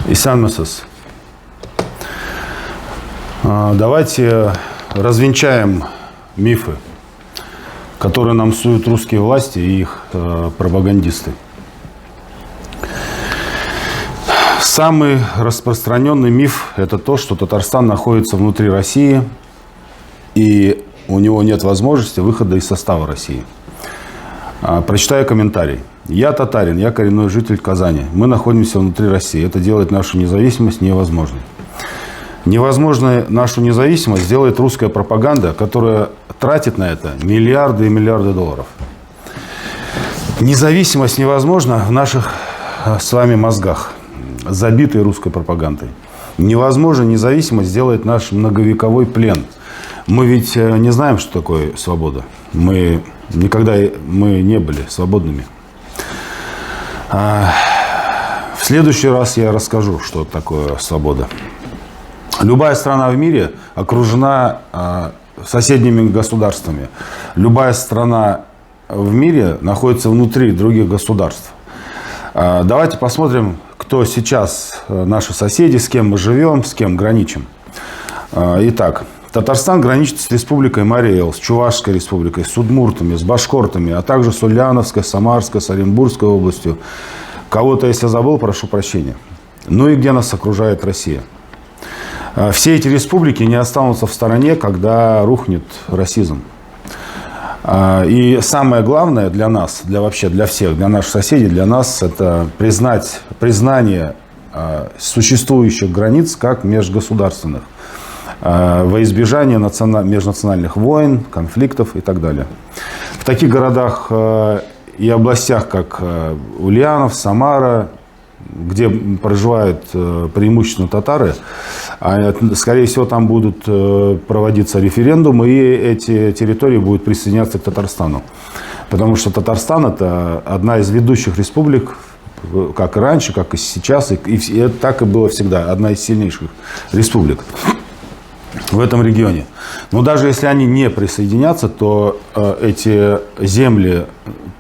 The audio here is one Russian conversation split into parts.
Исанмасас. Давайте развенчаем мифы, которые нам суют русские власти и их пропагандисты. Самый распространенный миф – это то, что Татарстан находится внутри России, и у него нет возможности выхода из состава России. Прочитаю комментарий. Я татарин, я коренной житель Казани. Мы находимся внутри России. Это делает нашу независимость невозможной. Невозможной нашу независимость делает русская пропаганда, которая тратит на это миллиарды и миллиарды долларов. Независимость невозможна в наших с вами мозгах, забитой русской пропагандой. Невозможно независимость делает наш многовековой плен. Мы ведь не знаем, что такое свобода. Мы не были свободными. В следующий раз я расскажу, что такое свобода. Любая страна в мире окружена соседними государствами. Любая страна в мире находится внутри других государств. Давайте посмотрим, кто сейчас наши соседи, с кем мы живем, с кем граничим. Итак, Татарстан граничит с республикой Марий-Эл, с Чувашской республикой, с удмуртами, с башкортами, а также с Ульяновской, Самарской, с Оренбургской областью. Кого-то, если забыл, прошу прощения. Ну и где нас окружает Россия? Все эти республики не останутся в стороне, когда рухнет расизм. И самое главное для нас, для всех, для наших соседей, для нас, это признание существующих границ как межгосударственных, во избежание межнациональных войн, конфликтов и так далее. В таких городах и областях, как Ульянов, Самара, где проживают преимущественно татары, скорее всего, там будут проводиться референдумы, и эти территории будут присоединяться к Татарстану. Потому что Татарстан – это одна из ведущих республик, как и раньше, как и сейчас, и так и было всегда, одна из сильнейших республик в этом регионе. Но даже если они не присоединятся, то эти земли,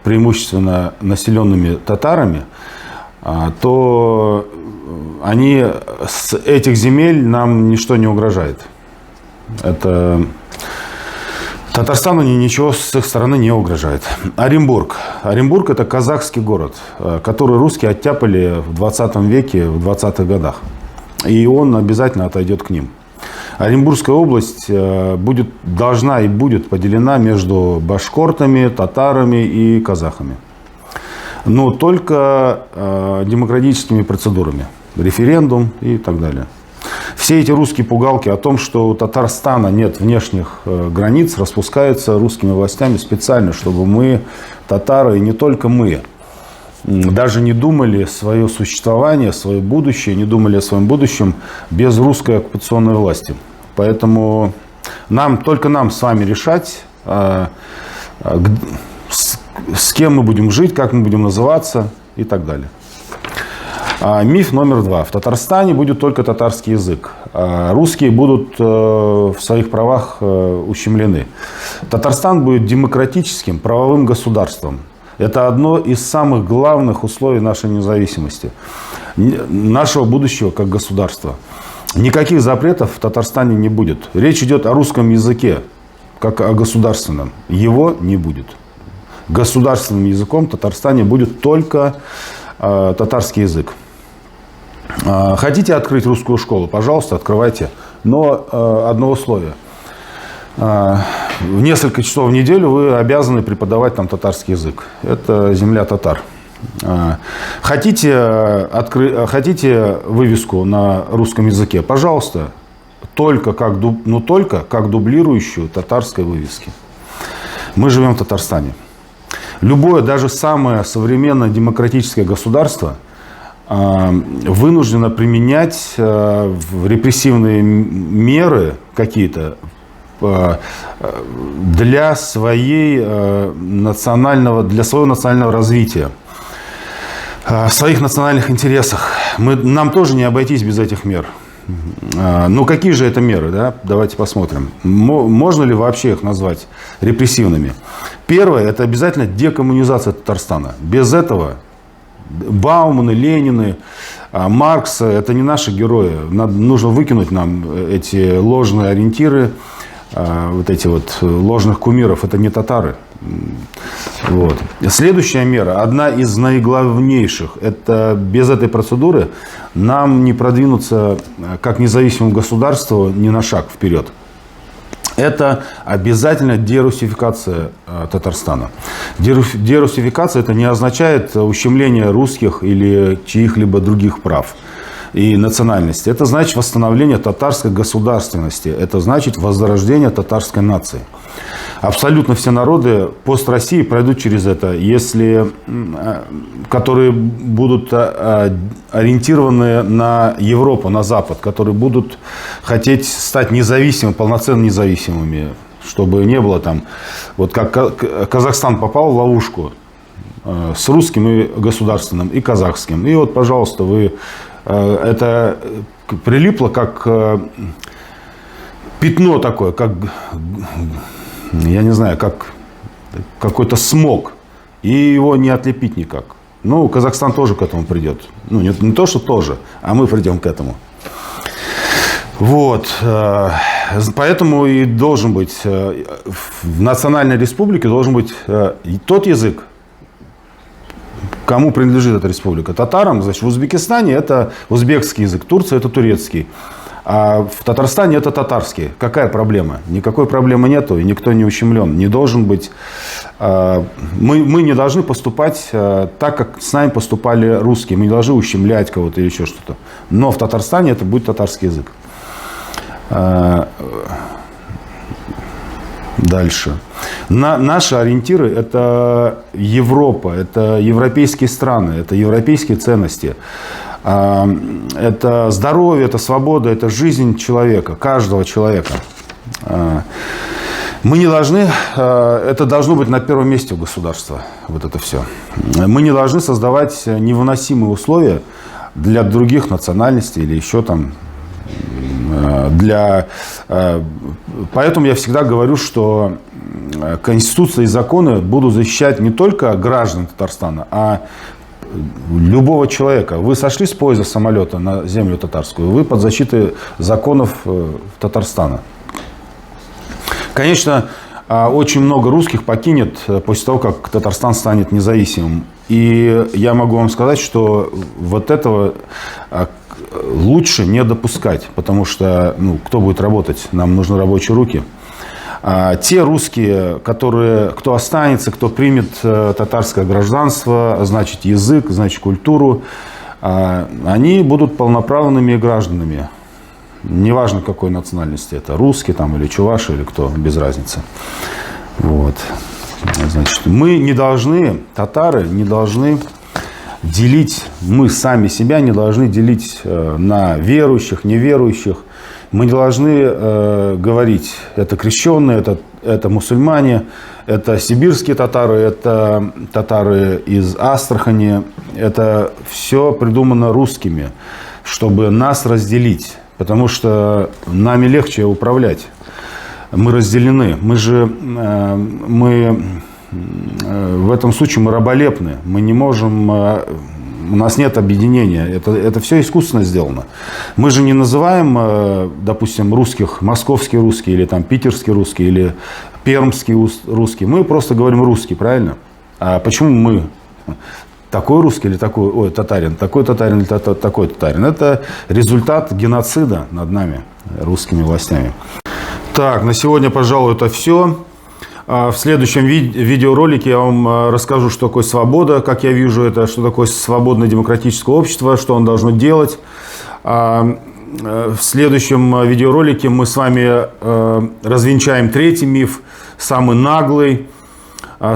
преимущественно населенными татарами, то с этих земель нам ничто не угрожает. Татарстану ничего с их стороны не угрожает. Оренбург. Оренбург – это казахский город, который русские оттяпали в 20 веке, в 20-х годах. И он обязательно отойдет к ним. Оренбургская область должна и будет поделена между башкортами, татарами и казахами. Но только демократическими процедурами. Референдум и так далее. Все эти русские пугалки о том, что у Татарстана нет внешних границ, распускаются русскими властями специально, чтобы мы, татары, и не только мы, даже не думали свое существование, свое будущее, не думали о своем будущем без русской оккупационной власти. Поэтому только нам с вами решать, с кем мы будем жить, как мы будем называться и так далее. Миф номер 2. В Татарстане будет только татарский язык. Русские будут в своих правах ущемлены. Татарстан будет демократическим правовым государством. Это одно из самых главных условий нашей независимости, нашего будущего как государства. Никаких запретов в Татарстане не будет. Речь идет о русском языке, как о государственном. Его не будет. Государственным языком в Татарстане будет только татарский язык. Хотите открыть русскую школу? Пожалуйста, открывайте. Но одно условие. В несколько часов в неделю вы обязаны преподавать там татарский язык. Это земля татар. Хотите вывеску на русском языке? Пожалуйста. Только как дублирующую татарской вывески. Мы живем в Татарстане. Любое, даже самое современное демократическое государство вынуждено применять репрессивные меры какие-то для своего национального развития, в своих национальных интересах. Нам тоже не обойтись без этих мер. Ну, какие же это меры? Да? Давайте посмотрим. Можно ли вообще их назвать репрессивными? Первое – это обязательно декоммунизация Татарстана. Без этого Бауманы, Ленины, Маркс – это не наши герои. Нужно выкинуть нам эти ложные ориентиры, вот эти вот ложных кумиров. Это не татары. Вот. Следующая мера, одна из наиглавнейших, это без этой процедуры нам не продвинуться как независимому государству ни на шаг вперед. Это обязательно дерусификация Татарстана. Дерусификация – это не означает ущемление русских или чьих-либо других прав и национальности. Это значит восстановление татарской государственности. Это значит возрождение татарской нации. Абсолютно все народы пост-России пройдут через это, которые будут ориентированы на Европу, на Запад, которые будут хотеть стать независимыми, полноценно независимыми, чтобы не было там, вот как Казахстан попал в ловушку с русским и государственным, и казахским. И вот, пожалуйста, это прилипло как пятно такое, как, я не знаю, как какой-то смог. И его не отлепить никак. Ну, Казахстан тоже к этому придет. Ну, не то, что тоже, а мы придем к этому. Вот. Поэтому и должен быть, в национальной республике должен быть тот язык, кому принадлежит эта республика. Татарам, значит, в Узбекистане это узбекский язык, Турция это турецкий. А в Татарстане это татарский. Какая проблема? Никакой проблемы нету, и никто не ущемлен. Не должен быть... Мы не должны поступать так, как с нами поступали русские. Мы не должны ущемлять кого-то или еще что-то. Но в Татарстане это будет татарский язык. Дальше. Наши ориентиры – это Европа, это европейские страны, это европейские ценности. Это здоровье, это свобода, это жизнь человека, каждого человека. Мы не должны, это должно быть на первом месте у государства, вот это все. Мы не должны создавать невыносимые условия для других национальностей или еще там. Поэтому я всегда говорю, что Конституция и законы будут защищать не только граждан Татарстана, а любого человека. Вы сошли с поезда самолета на землю татарскую, вы под защитой законов Татарстана. Конечно, очень много русских покинет после того, как Татарстан станет независимым. И я могу вам сказать, что вот этого лучше не допускать, потому что кто будет работать? Нам нужны рабочие руки. Те русские, кто останется, кто примет татарское гражданство, значит язык, значит культуру, они будут полноправными гражданами. Неважно, какой национальности это, русский там, или чуваши, или кто, без разницы. Вот. Значит, мы не должны, татары не должны делить, мы сами себя не должны делить на верующих, неверующих. Мы не должны говорить, это крещенные, это мусульмане, это сибирские татары, это татары из Астрахани. Это все придумано русскими, чтобы нас разделить. Потому что нами легче управлять. Мы разделены. В этом случае мы раболепны. Мы не можем... У нас нет объединения. Это все искусственно сделано. Мы же не называем, допустим, русских московский русский, или там питерский русский, или пермский русский. Мы просто говорим русский, правильно? А почему мы... Такой русский или такой, татарин, такой татарин или такой татарин. Это результат геноцида над нами, русскими властями. Так, на сегодня, пожалуй, это все. В следующем видеоролике я вам расскажу, что такое свобода, как я вижу это, что такое свободное демократическое общество, что оно должно делать. В следующем видеоролике мы с вами развенчаем третий миф, самый наглый,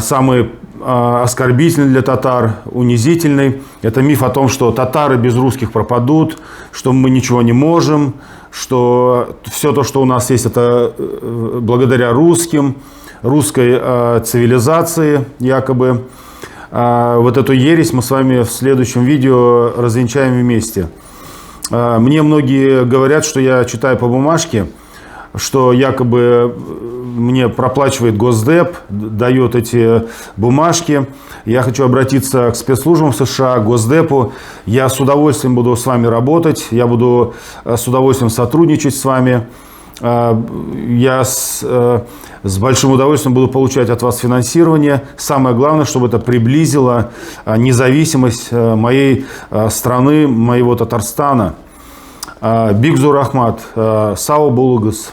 самый оскорбительный для татар, унизительный. Это миф о том, что татары без русских пропадут, что мы ничего не можем, что все то, что у нас есть, это благодаря русским, русской цивилизации якобы. Вот эту ересь мы с вами в следующем видео развенчаем вместе. Мне многие говорят, что я читаю по бумажке, что якобы мне проплачивает Госдеп, дает эти бумажки. Я хочу обратиться к спецслужбам США, к Госдепу. Я с удовольствием буду с вами работать, я буду с удовольствием сотрудничать с вами. Я с большим удовольствием буду получать от вас финансирование. Самое главное, чтобы это приблизило независимость моей страны, моего Татарстана. Бигзур Ахмат, Сау Булугас.